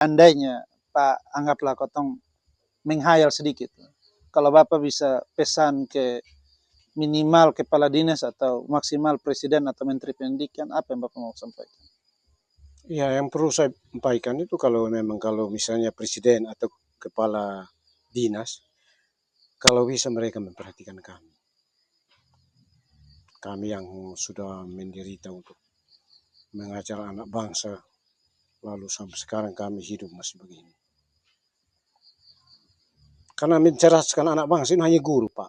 Andainya Pak, anggaplah kotong menghayal sedikit. Kalau Bapak bisa pesan ke minimal kepala dinas atau maksimal presiden atau menteri pendidikan, apa yang Bapak mau sampaikan? Ya, yang perlu saya sampaikan itu kalau misalnya presiden atau kepala dinas, kalau bisa mereka memperhatikan kami. Kami yang sudah menderita untuk mengajar anak bangsa, lalu sampai sekarang kami hidup masih begini. Karena mencerdaskan anak bangsa ini hanya guru, Pak.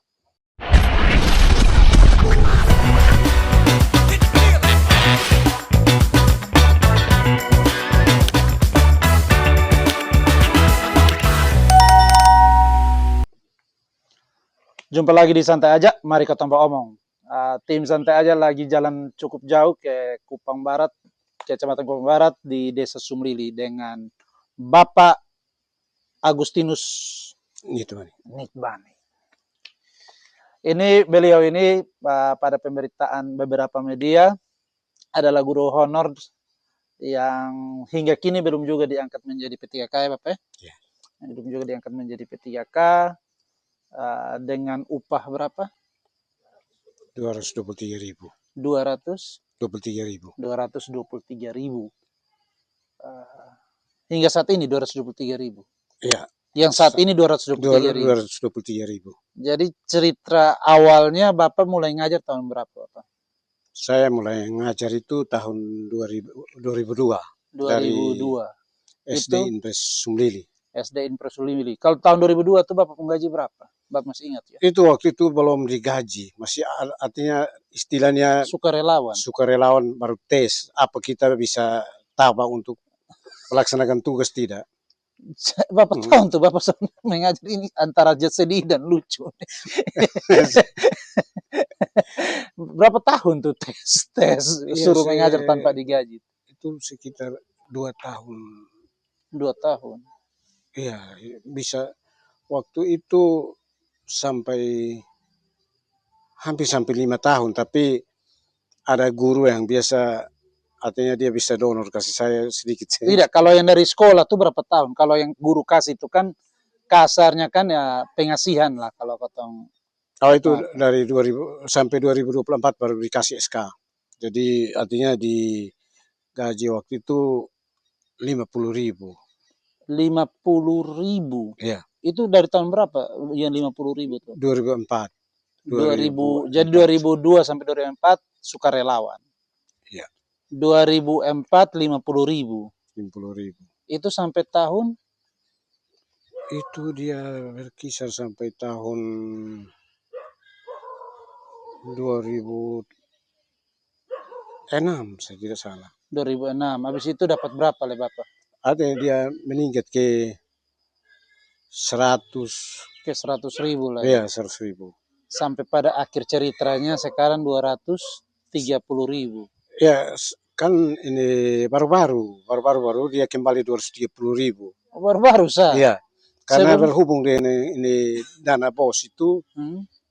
Jumpa lagi di Santai Aja, mari kita omong. Tim Santai Aja lagi jalan cukup jauh ke Kupang Barat, Kecamatan Kupang Barat di Desa Sumrili dengan Bapak Agustinus Nitbani. Beliau ini pada pemberitaan beberapa media adalah guru honor yang hingga kini belum juga diangkat menjadi P3K ya Bapak ya? Belum juga diangkat menjadi P3K. Dengan upah berapa? 223.000. 223.000. Hingga saat ini 223.000. Iya. Yang saat ini 223.000. 223.000. Jadi cerita awalnya Bapak mulai ngajar tahun berapa, Bapak? Saya mulai ngajar itu tahun 2002. 2002. Dari SD Impres Sumlili. SD Impres Sumlili. Kalau tahun 2002 tuh Bapak menggaji berapa? Bapak masih ingat ya? Itu waktu itu belum digaji, masih artinya istilahnya sukarelawan baru tes apa kita bisa tabah untuk melaksanakan tugas tidak. Bapak tahu tuh Bapak mengajar ini antara sedih dan lucu. Berapa tahun tuh tes suruh mengajar tanpa digaji? Itu sekitar 2 tahun. 2 tahun. Iya, bisa waktu itu hampir sampai 5 tahun, tapi ada guru yang biasa artinya dia bisa donor kasih saya sedikit. Tidak, kalau yang dari sekolah tuh berapa tahun? Kalau yang guru kasih itu kan kasarnya kan ya pengasihan lah kalau potong. Oh itu dari 2000 sampai 2024 baru dikasih SK. Jadi artinya di gaji waktu itu 50.000. 50.000? Iya. Itu dari tahun berapa yang 50.000 tuh? 2004. 2000, jadi 2002 sampai 2004 sukarelawan. Iya. 2004 50.000. 50.000. Itu sampai tahun? Itu dia berkisar sampai tahun 2006 saya tidak salah. 2006. Habis itu dapat berapa le Bapak? Ada yang dia meningkat ke 100. Ke 100.000 lah. Iya, 100.000. Sampai pada akhir ceritanya sekarang 230.000. Ya, kan ini baru dia kembali 230.000. Oh, baru sah? Iya, karena berhubung dengan ini dana bos itu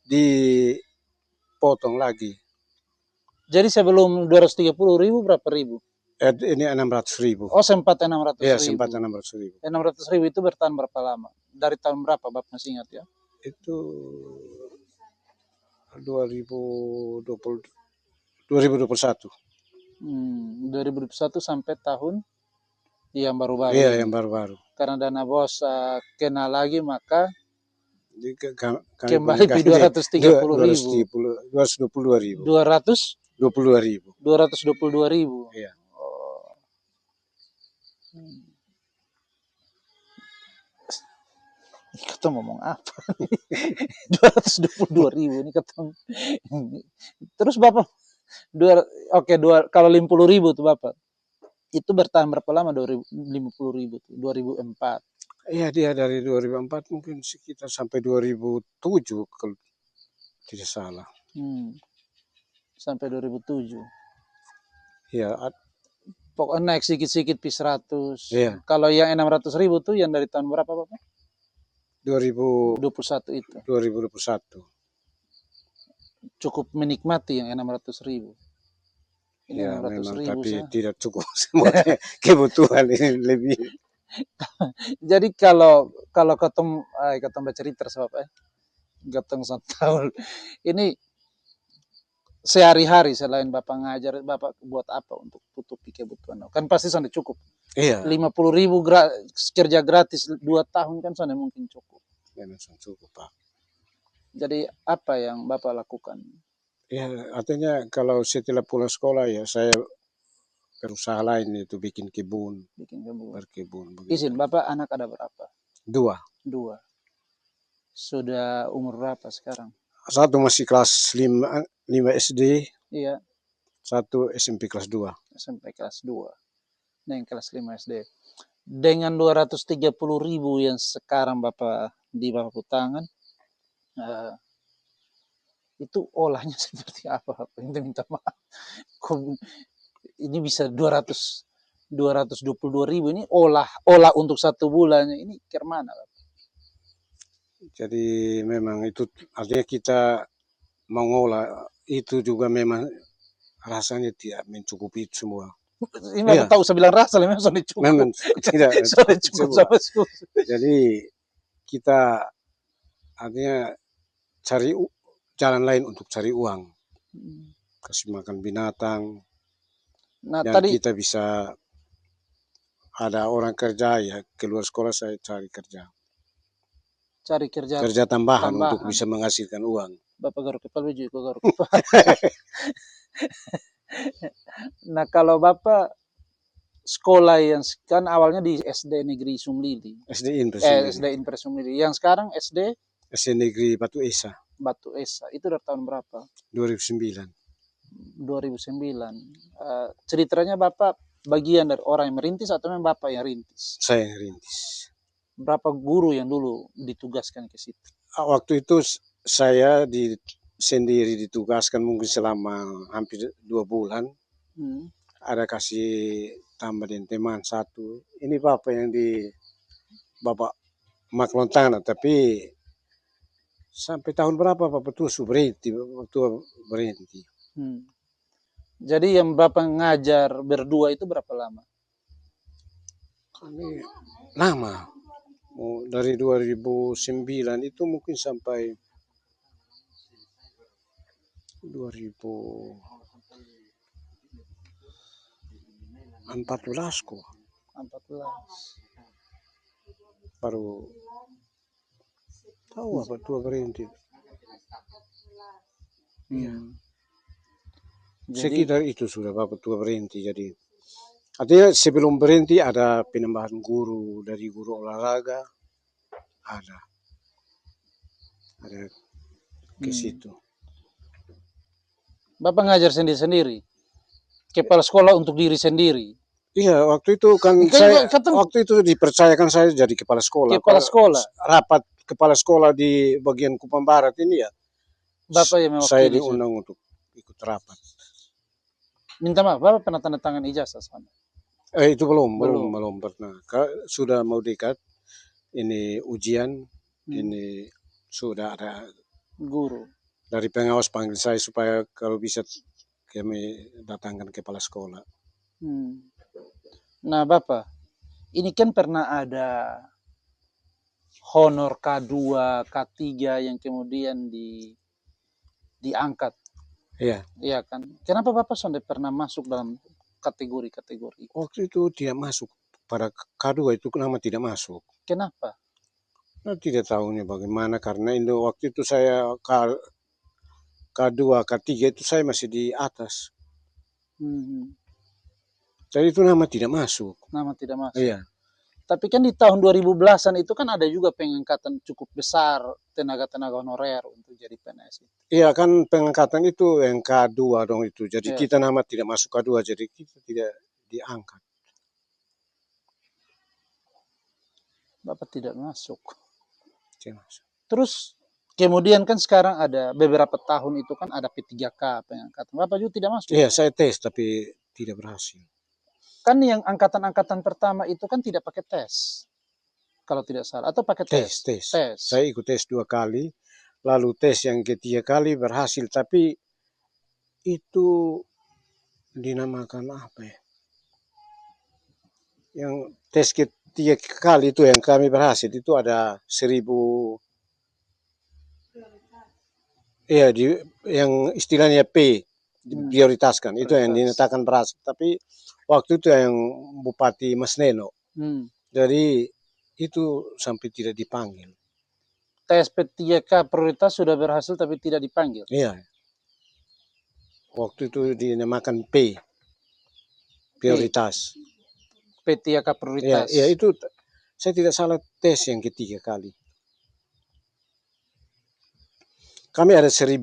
dipotong lagi. Jadi sebelum 230.000 berapa ribu? Ini 600.000. Oh, sempat 600.000. Iya, sempat 600.000. 600.000 itu bertahan berapa lama? Dari tahun berapa Bapak masih ingat ya? Itu 2021. 2021 sampai tahun yang baru-baru. Iya, yang baru-baru. Karena dana bos kena lagi maka kembali ke 230.000. 222.000. 222.000. Iya. Kita ngomong apa? 222.000 ini ketemu. Terus Bapak kalau 50.000 tuh Bapak. Itu bertahan berapa lama 50.000 tuh? 2004. Iya, dia dari 2004 mungkin sekitar sampai 2007 kalau tidak salah. Sampai 2007. Iya. Pokoknya naik sedikit-sedikit P100. Iya. Kalau yang 600.000 tuh yang dari tahun berapa Bapak? 2021 itu. 2021. Cukup menikmati yang 600.000. Ya memang, tapi tidak cukup semua kebutuhan ini lebih. Jadi kalau katong bercerita sebab katong tahu ini sehari-hari selain Bapak ngajar, Bapak buat apa untuk tutupi kebutuhan? Kan pasti sudah cukup. Iya. 50.000 kerja gratis 2 tahun kan sudah mungkin cukup. Memang cukup, Pak. Jadi apa yang Bapak lakukan? Ya, artinya kalau setelah pulang sekolah ya saya berusaha lain itu bikin kebun, berkebun. Izin, Bapak anak ada berapa? 2. Sudah umur berapa sekarang? Satu masih kelas 5 SD. Iya. Satu SMP kelas 2. SMP kelas 2. Nah, yang kelas 5 SD. Dengan 230.000 yang sekarang Bapak di Bapak tangan, itu olahnya seperti apa? Minta maaf. Ini bisa 222.000 ini olah untuk 1 bulan ini ke mana? Jadi memang itu artinya kita mengolah itu juga memang rasanya tidak mencukupi semua. Ini aku tahu saya bilang rasa memang sudah cukup. Memang tidak sudah cukup sama susu. Jadi kita artinya cari jalan lain untuk cari uang, kasih makan binatang. Nah, dan tadi kita bisa ada orang kerja ya keluar sekolah saya cari kerja tambahan untuk bisa menghasilkan uang. Bapak garuk kepala juga garuk kepala. Nah, kalau Bapak sekolah yang kan awalnya di SD Negeri Sumlili. SD Impres Sumlili. Yang sekarang SD Negeri Batu Esa. Itu dari tahun berapa? 2009. Ceritanya Bapak bagian dari orang yang merintis atau memang Bapak yang rintis? Saya yang rintis. Berapa guru yang dulu ditugaskan ke situ? Waktu itu saya sendiri ditugaskan mungkin selama hampir 2 bulan. Ada kasih tambah dengan teman satu. Ini Bapak yang di Bapak Maklontana, tapi sampai tahun berapa Bapak tuh berhenti. Jadi yang Bapak ngajar berdua itu berapa lama? Kami lama. Dari 2009 itu mungkin sampai 2014 kok. 14. Baru tahu apa tua berhenti. Sekitar itu sudah Bapak tua berhenti. Jadi artinya sebelum berhenti ada penambahan guru dari guru olahraga ada ke situ. Bapak ngajar sendiri-sendiri? Kepala sekolah untuk diri sendiri? Iya, waktu itu kan waktu itu dipercayakan saya jadi kepala sekolah. Rapat kepala sekolah di bagian Kupang Barat ini ya. Bapak yang mewakili. Saya diundang untuk ikut rapat. Minta maaf, Bapak pernah tanda tangan ijazah sana? Itu belum pernah. Sudah mau dekat. Ini ujian, ini sudah ada guru dari pengawas panggil saya supaya kalau bisa kami datangkan kepala sekolah. Nah Bapak, ini kan pernah ada honor K2, K3 yang kemudian diangkat. Iya. Iya kan? Kenapa Bapak sampai pernah masuk dalam kategori-kategori? Waktu itu tidak masuk. Pada K2 itu nama tidak masuk. Kenapa? Nah, tidak tahunya bagaimana karena waktu itu saya K2, K3 itu saya masih di atas. Jadi itu nama tidak masuk. Nama tidak masuk. Iya. Tapi kan di tahun 2010-an itu kan ada juga pengangkatan cukup besar tenaga-tenaga honorer untuk jadi PNS. Iya kan pengangkatan itu yang K2 dong itu. Jadi kita nama tidak masuk K2 jadi kita tidak diangkat. Bapak tidak masuk. Tidak masuk. Terus kemudian kan sekarang ada beberapa tahun itu kan ada P3K pengangkatan. Bapak juga tidak masuk. Iya saya tes tapi tidak berhasil. Kan yang angkatan-angkatan pertama itu kan tidak pakai tes. Kalau tidak salah. Atau pakai tes? Tes. Saya ikut tes 2 kali. Lalu tes yang ketiga kali berhasil. Tapi itu dinamakan apa ya? Yang tes 3 kali itu yang kami berhasil itu ada 1.000, iya yang istilahnya P, diprioritaskan, itu yang Prioritas. dinyatakan berhasil. Tapi waktu itu yang Bupati Mas Neno, jadi itu sampai tidak dipanggil. TSP 3K prioritas sudah berhasil tapi tidak dipanggil. Iya. Waktu itu dinamakan P, prioritas. P3K Iya, prioritas. iya itu saya tidak salah tes yang ketiga kali. Kami ada 1.000,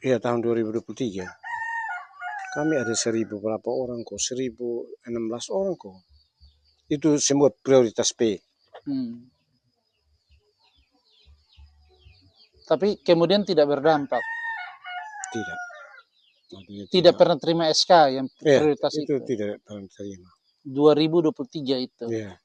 ya tahun 2023. Kami ada 1.000 berapa orang kok? 1.016 orang kok. Itu semua prioritas P. Tapi kemudian tidak berdampak. Tidak. Artinya Tidak pernah terima SK yang prioritas itu tidak pernah terima. 2023 itu. Iya.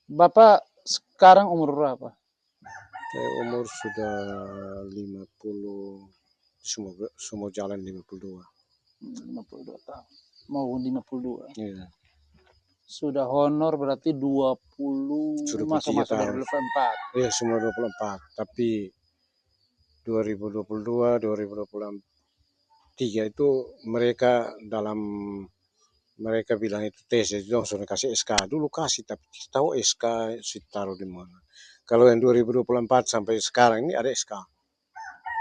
Bapak sekarang umur berapa? Saya umur sudah 50, semua jalan 52. 52 tahun. Mau 52. Iya. Sudah honor berarti 20, Sudah masuk 3 tahun. 24. Iya, semua 24. Tapi 2022, 2023 itu mereka bilang itu tes, jadi langsung kasih SK. Dulu kasih, tapi tidak tahu SK taruh di mana. Kalau yang 2024 sampai sekarang ini ada SK.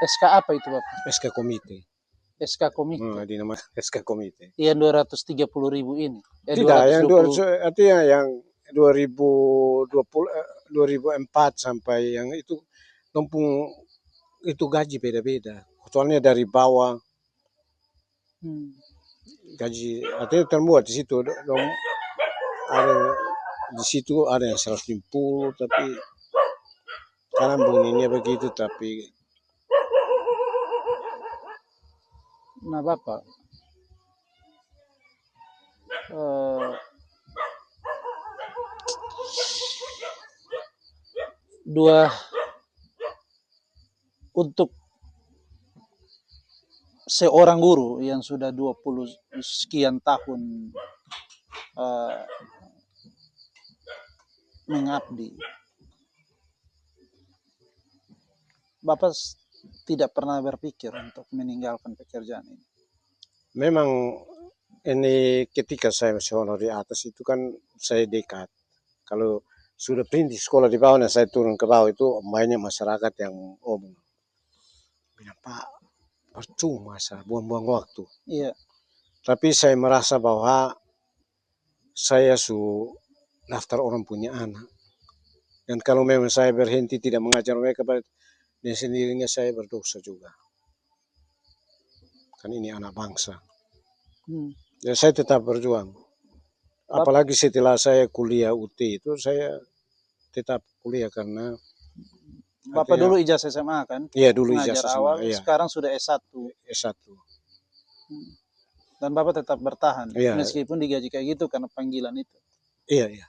SK apa itu Bapak? SK komite. SK komite. Dinamakan SK komite. Yang 230.000 ini. Tidak, yang 200, artinya yang 2020, 2004 sampai yang itu numpung itu gaji beda-beda. Soalnya dari bawah gaji, artinya termuat di situ. Ada di situ ada yang 150, tapi karena bunyinya begitu, tapi nah Bapak, untuk seorang guru yang sudah 20 sekian tahun mengabdi, Bapak tidak pernah berpikir untuk meninggalkan pekerjaan ini? memang ini ketika saya masih honor di atas itu kan saya dekat. Kalau sudah berhenti sekolah di bawah dan saya turun ke bawah itu banyak masyarakat yang omong, bilang Pak, percuma saya buang-buang waktu. Iya. Tapi saya merasa bahwa saya daftar orang punya anak. Dan kalau memang saya berhenti tidak mengajar mereka, dan sendirinya saya berdosa juga. Kan ini anak bangsa. Dan saya tetap berjuang. Apalagi setelah saya kuliah UT itu saya tetap kuliah karena Bapak dulu ijazah SMA kan? Iya, dulu mengajar ijazah awal, SMA, iya. Sekarang sudah S1. S1. Dan Bapak tetap bertahan, iya. Meskipun digaji kayak gitu karena panggilan itu. Iya, iya.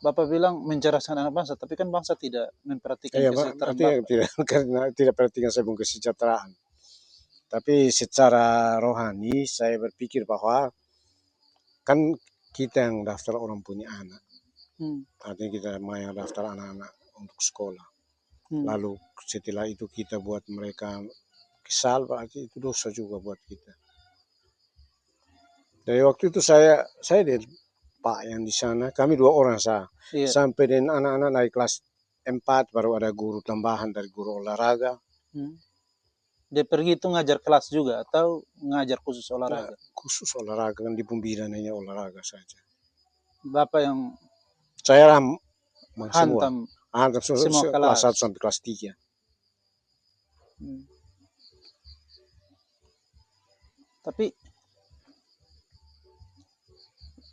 Bapak bilang mencerdaskan anak bangsa, tapi kan bangsa tidak memperhatikan kesejahteraan Bapak. Karena tidak perhatikan saya pun kesejahteraan. Tapi secara rohani saya berpikir bahwa kan kita yang daftar orang punya anak. Artinya kita mau daftar anak-anak untuk sekolah. Lalu setelah itu kita buat mereka kesal, berarti itu dosa juga buat kita. Dari waktu itu saya dan Pak yang di sana, kami 2 orang sampai dengan anak-anak naik kelas 4 baru ada guru tambahan dari guru olahraga. Dia pergi itu ngajar kelas juga atau ngajar khusus olahraga? Khusus olahraga, kan di pembinaannya olahraga saja. Bapak yang saya hantam semua kelas 1 sampai kelas 3. Tapi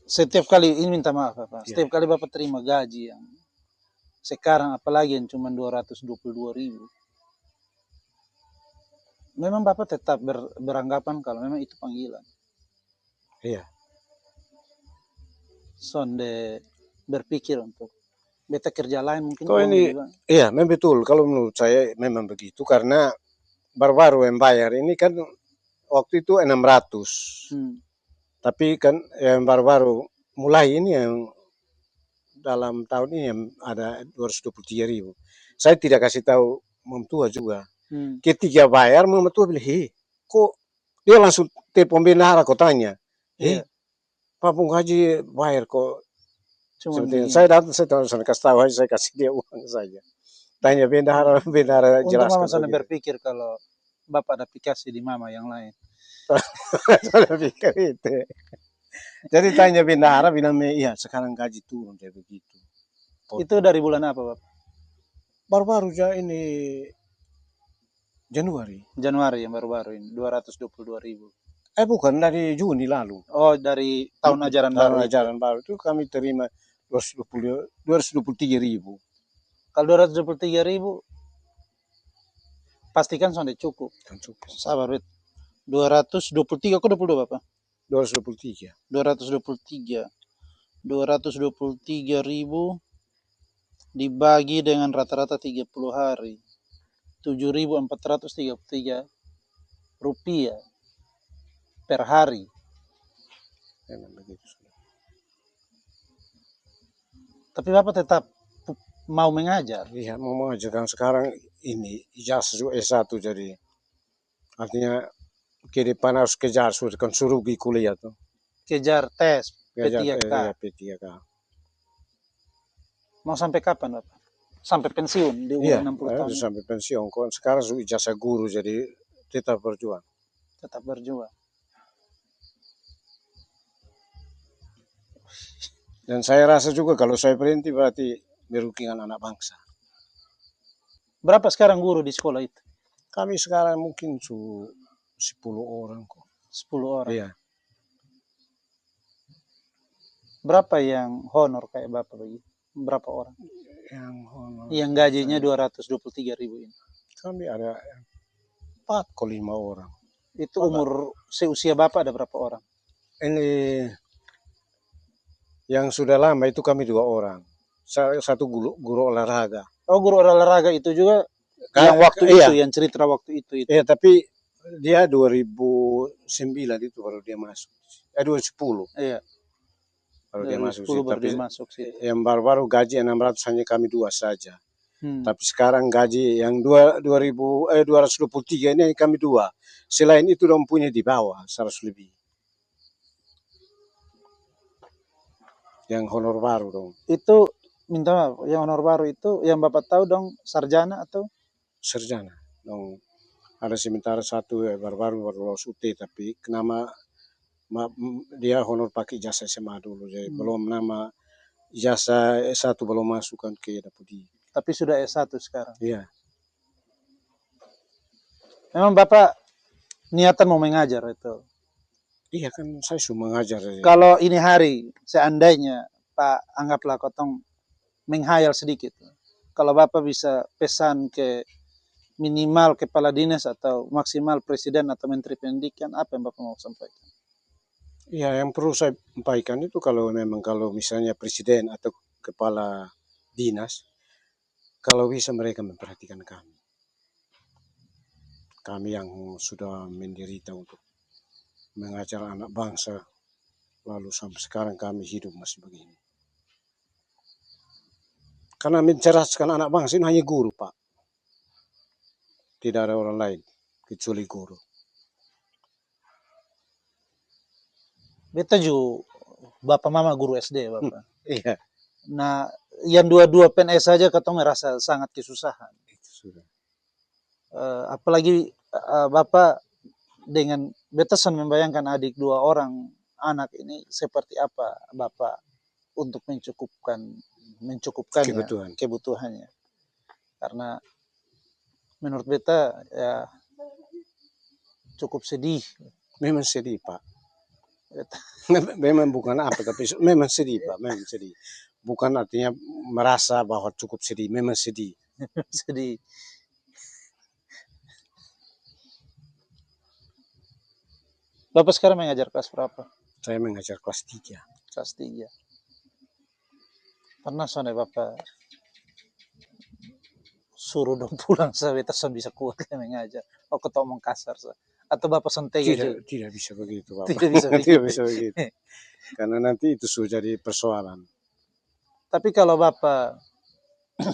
setiap kali ini minta maaf Bapak, setiap kali Bapak terima gaji yang sekarang apalagi yang cuma 222.000, memang Bapak tetap beranggapan kalau memang itu panggilan. Iya. Sonde berpikir untuk Beta kerja lain mungkin Kok uang ini, juga. iya memang betul. Kalau menurut saya memang begitu karena baru-baru yang bayar ini kan waktu itu 600. Tapi kan yang baru-baru mulai ini yang dalam tahun ini yang ada 223.000. Saya tidak kasih tahu Mem Tua juga. Ketika bayar Mem Tua bilang, hei, kok dia langsung telepon bendahara kok tanya, hei, Iya, Pak Pung Haji bayar kok. cuman Seperti begini. saya datang, saya tahu, saya kasih tahu aja, saya kasih dia uang saja. Tanya bendahara, bendahara Untuk mama jelaskan sana begitu. berpikir kalau bapak ada aplikasi di mama yang lain. Saya pikir itu. Jadi tanya bendahara bilang, iya sekarang gaji turun kayak begitu. Itu dari bulan apa, Bapak? Baru-baru aja ini Januari. Januari yang baru-baru ini, 222.000. Bukan dari Juni lalu. Oh, dari tahun ajaran Tahun baru itu. ajaran baru itu kami terima 223.000. Kalau 223.000, pastikan sudah cukup. Kan cukup. Sabar, Bet. 223, kok 22, Bapak? 223. 223. 223.000 dibagi dengan rata-rata 30 hari. 7.433 rupiah per hari. Memang begitu. Tapi Bapak tetap mau mengajar. Iya, mau mengajarkan sekarang ini ijazah juga S1 jadi artinya ke depan harus kejar sudah kan suruh pergi kuliah tuh. Kejar tes Kejar P3K. P3K. Mau sampai kapan, Bapak? Sampai pensiun di umur Iya, 60 tahun. sampai pensiun. Kok sekarang sudah ijazah guru jadi tetap berjuang. Tetap berjuang. Dan saya rasa juga kalau saya berhenti berarti merugikan anak bangsa. Berapa sekarang guru di sekolah itu? Kami sekarang mungkin 10 orang kok. 10 orang. Iya. Berapa yang honor kayak Bapak begitu? Berapa orang? Yang honor. Yang gajinya 223.000 ini. Kami ada 4 atau 5 orang. Itu umur seusia Bapak ada berapa orang? Ini yang sudah lama itu kami 2 orang. Satu guru olahraga. Oh, guru olahraga itu juga yang waktu iya. itu, yang cerita waktu itu. Iya, tapi dia 2009 itu baru dia masuk. 2010. Iya. Baru dia masuk. 2010 baru Tapi dia masuk sih. yang baru-baru gaji 600 hanya kami 2 saja. Tapi sekarang gaji yang 223 ini kami 2. Selain itu dong punya di bawah 100 lebih. Yang honor baru dong. Itu minta maaf, yang honor baru itu yang Bapak tahu dong sarjana atau? Sarjana dong. Ada sementara satu baru-baru lulus UT tapi kenapa dia honor pakai ijazah SMA dulu jadi belum nama ijazah S1 belum masukkan ke Dapodi. Tapi sudah S1 sekarang. Iya. Memang Bapak niatan mau mengajar itu. Iya kan saya sudah mengajar. Kalau ini hari seandainya Pak anggaplah kotong menghayal sedikit. Kalau Bapak bisa pesan ke minimal kepala dinas atau maksimal presiden atau menteri pendidikan, apa yang Bapak mau sampaikan? Iya, yang perlu saya sampaikan itu kalau memang kalau misalnya presiden atau kepala dinas, kalau bisa mereka memperhatikan kami. Kami yang sudah menderita untuk mengajar anak bangsa, lalu sampai sekarang kami hidup masih begini. Karena mencerdaskan anak bangsa ini hanya guru, Pak. Tidak ada orang lain kecuali guru. Beta juga Bapak Mama guru SD Bapak. Iya. Nah, yang dua-dua PNS saja ketong merasa sangat kesusahan. Itu sudah. Apalagi Bapak dengan betasan membayangkan adik 2 orang anak ini seperti apa Bapak untuk mencukupkannya kebutuhannya. Karena menurut beta ya cukup sedih. Memang sedih, Pak. Memang bukan apa, tapi memang sedih, Pak. Memang sedih. Bukan artinya merasa bahwa cukup sedih. Memang sedih. Sedih. Bapak sekarang mengajar kelas berapa? Saya mengajar kelas 3. Kelas 3. Pernah soalnya Bapak suruh dong pulang sampai terson bisa kuat mengajar. Oh, kau omong kasar sa. Atau Bapak tega juga? Tidak bisa begitu, Bapak. Tidak bisa Tidak begitu. bisa begitu. Karena nanti itu sudah jadi persoalan. Tapi kalau Bapak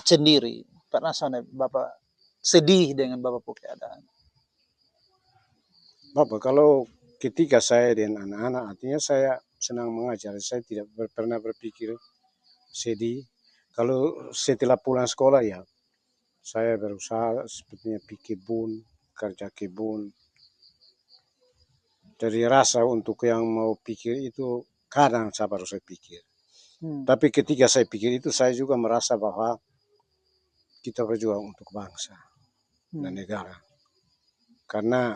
sendiri, pernah sana Bapak sedih dengan Bapak punya keadaan? Bapak, kalau ketika saya dengan anak-anak, artinya saya senang mengajar. Saya tidak pernah berpikir sedih. Kalau setelah pulang sekolah ya, saya berusaha sepertinya pergi kebun, kerja kebun. Dari rasa untuk yang mau pikir itu kadang saya baru saya pikir. Tapi ketika saya pikir itu saya juga merasa bahwa kita berjuang untuk bangsa dan negara. Karena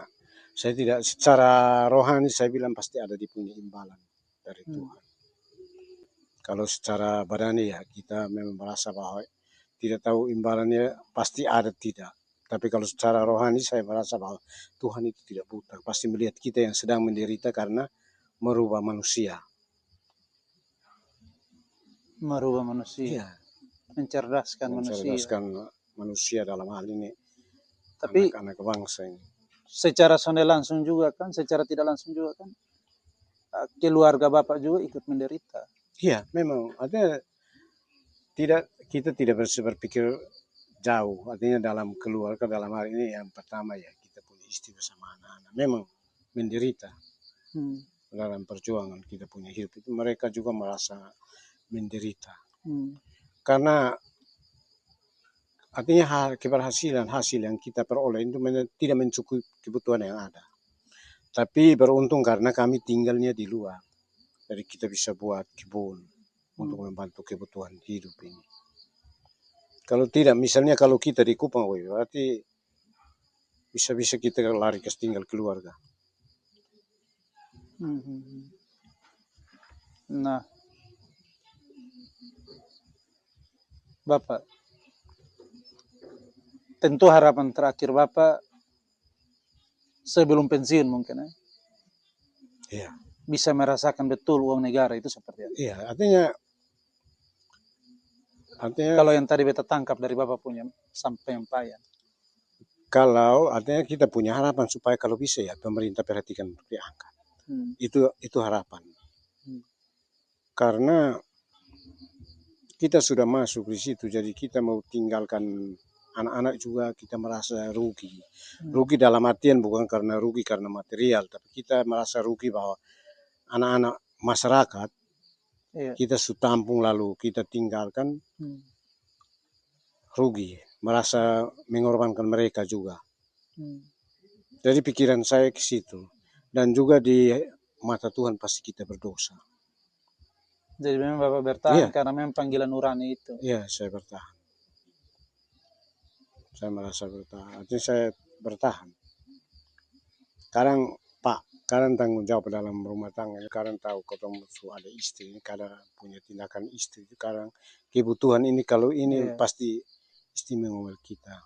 saya tidak secara rohani saya bilang pasti ada dipunya imbalan dari Tuhan. Kalau secara badani ya kita memang merasa bahwa tidak tahu imbalannya pasti ada tidak. Tapi kalau secara rohani saya merasa bahwa Tuhan itu tidak buta. Pasti melihat kita yang sedang menderita karena merubah manusia. Merubah manusia. Iya. Mencerdaskan manusia. Mencerdaskan manusia dalam hal ini. Tapi anak-anak bangsa ini. Secara sonde langsung juga kan, secara tidak langsung juga kan, keluarga Bapak juga ikut menderita. Iya, memang. Artinya kita tidak berpikir jauh. Artinya dalam keluarga, dalam hal ini yang pertama ya kita punya istri bersama anak-anak. Memang menderita dalam perjuangan kita punya hidup itu. Mereka juga merasa menderita. Karena artinya keberhasilan hasil yang kita peroleh itu tidak mencukupi kebutuhan yang ada. Tapi beruntung karena kami tinggalnya di luar. Jadi kita bisa buat kebun untuk membantu kebutuhan hidup ini. Kalau tidak, misalnya kalau kita di Kupang, berarti bisa-bisa kita lari ke tinggal keluarga. Nah, Bapak, tentu harapan terakhir Bapak sebelum pensiun mungkin ya? Iya. Bisa merasakan betul uang negara itu seperti apa? Iya, artinya kalau yang tadi beta tangkap dari Bapak punya sampaian. Kalau artinya kita punya harapan supaya kalau bisa ya pemerintah perhatikan untuk diangkat. Itu harapan. Karena kita sudah masuk di situ, jadi kita mau tinggalkan anak-anak juga kita merasa rugi. Rugi dalam artian bukan karena rugi karena material, tapi kita merasa rugi bahwa anak-anak masyarakat kita sudah tampung lalu kita tinggalkan, rugi, merasa mengorbankan mereka juga. Jadi pikiran saya ke situ. Dan juga di mata Tuhan pasti kita berdosa. Jadi memang Bapak bertahan karena memang panggilan nurani itu. Iya, saya bertahan. Saya merasa bertahan. Artinya saya bertahan. Kadang tanggung jawab dalam rumah tangga. Kadang tahu ketemu ada istri. Kadang punya tindakan istri. Kadang kebutuhan ini kalau ini pasti istimewa kita.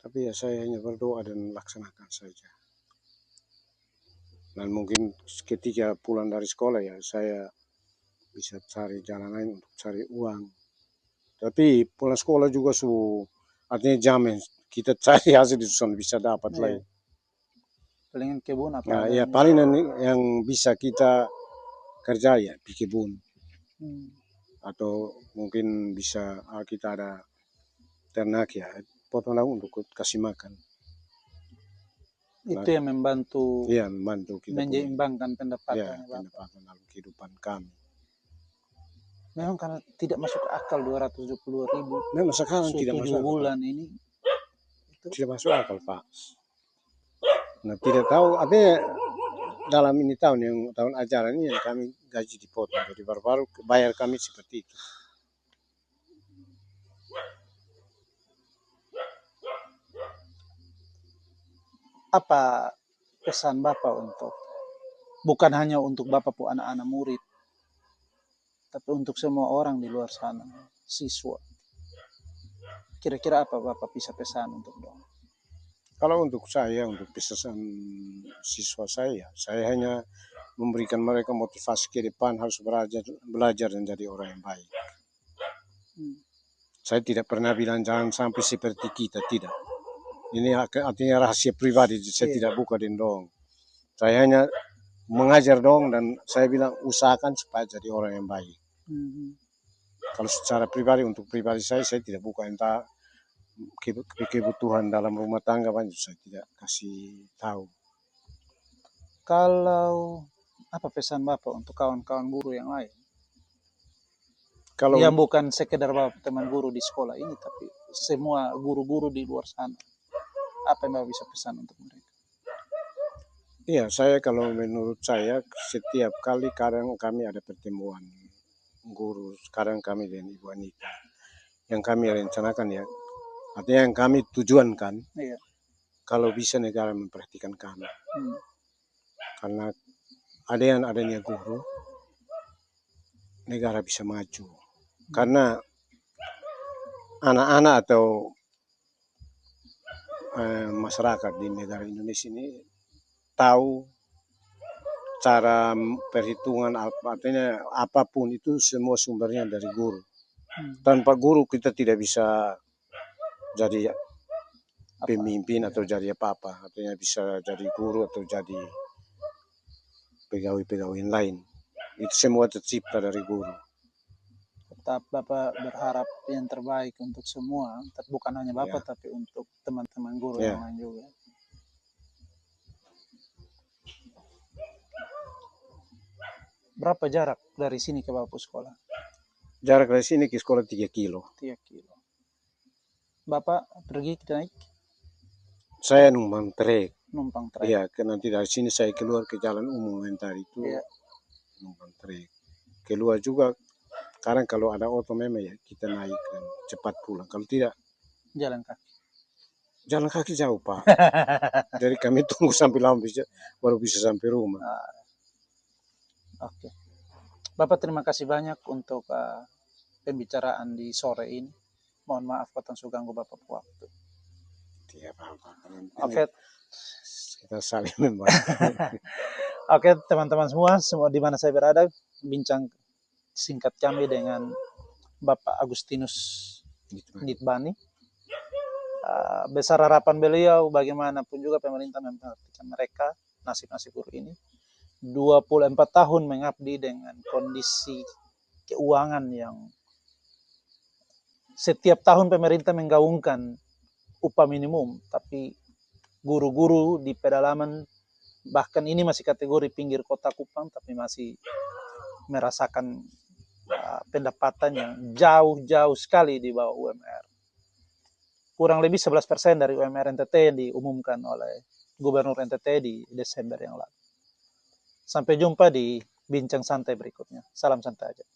Tapi ya saya hanya berdoa dan laksanakan saja. Dan mungkin ketika pulang dari sekolah ya saya bisa cari jalan lain untuk cari uang. Tapi pulang sekolah juga artinya jamin kita cari hasil itu bisa dapat lagi. Palingan kebun apa? Nah, ya paling yang bisa kita kerja ya di kebun. Atau mungkin bisa kita ada ternak ya, potong untuk kasih makan. Itu yang membantu. Iya, membantu kita menyeimbangkan pendapatan. Ya, pendapatan dalam kehidupan kami. Memang karena tidak masuk akal 220.000. Memang sekarang tidak masuk akal. Bulan ini. Tidak masuk akal, Pak. Nah, tidak tahu, artinya dalam ini tahun ajaran ini yang kami gaji dipotong. Jadi baru-baru bayar kami seperti itu. Apa pesan Bapak untuk, bukan hanya untuk Bapak pun anak-anak murid, tapi untuk semua orang di luar sana, siswa. Kira-kira apa Bapak bisa pesan untuk dong? Kalau untuk saya, untuk pesan siswa saya hanya memberikan mereka motivasi ke depan harus belajar dan jadi orang yang baik. Saya tidak pernah bilang jangan sampai seperti kita, tidak. Ini artinya rahasia pribadi, saya tidak buka dengan dong. Saya hanya mengajar dong dan saya bilang usahakan supaya jadi orang yang baik. Kalau secara pribadi, untuk pribadi saya tidak buka. Entah kebutuhan dalam rumah tangga banyak saya tidak kasih tahu. Kalau apa pesan Bapak untuk kawan-kawan guru yang lain? Kalau Yang bukan sekedar Bapak teman guru di sekolah ini, tapi semua guru-guru di luar sana. Apa yang Bapak bisa pesan untuk mereka? iya, saya kalau menurut saya setiap kali kadang kami ada pertemuan guru, kadang kami dengan Ibu Anita, yang kami rencanakan ya, artinya yang kami tujuankan, Iya. kalau bisa negara memperhatikan kami. Karena adanya guru, negara bisa maju. Karena anak-anak atau masyarakat di negara Indonesia ini tahu cara perhitungan, artinya apapun itu semua sumbernya dari guru. Tanpa guru kita tidak bisa jadi pemimpin atau jadi apa-apa. Artinya bisa jadi guru atau jadi pegawai-pegawai lain. Itu semua tercipta dari guru. Tetap Bapak berharap yang terbaik untuk semua, bukan hanya Bapak tapi untuk teman-teman guru yang lain juga. Berapa jarak dari sini ke Bapak sekolah? Jarak dari sini ke sekolah 3 kilo. 3 kilo. Bapak pergi naik? Saya numpang trek. Numpang trek. Iya, nanti dari sini saya keluar ke jalan umum yang tadi itu numpang trek. Keluar juga, sekarang kalau ada oto memang ya kita naik dan cepat pulang. Kalau tidak, jalan kaki. Jalan kaki jauh Pak. Jadi kami tunggu sampai lama baru bisa sampai rumah. Oke. Bapak terima kasih banyak untuk pembicaraan di sore ini. Mohon maaf kalau ganggu Bapak waktu. Tidak apa-apa. Oke. Kita saling membantu. Oke, teman-teman semua di mana saya berada, bincang singkat kami dengan Bapak Agustinus Nitbani. Besar harapan beliau bagaimanapun juga pemerintah memperhatikan mereka, nasib-nasib guru ini. 24 tahun mengabdi dengan kondisi keuangan yang setiap tahun pemerintah menggaungkan upah minimum, tapi guru-guru di pedalaman, bahkan ini masih kategori pinggir kota Kupang, tapi masih merasakan pendapatan yang jauh-jauh sekali di bawah UMR. Kurang lebih 11% dari UMR NTT yang diumumkan oleh Gubernur NTT di Desember yang lalu. Sampai jumpa di bincang santai berikutnya. Salam santai aja.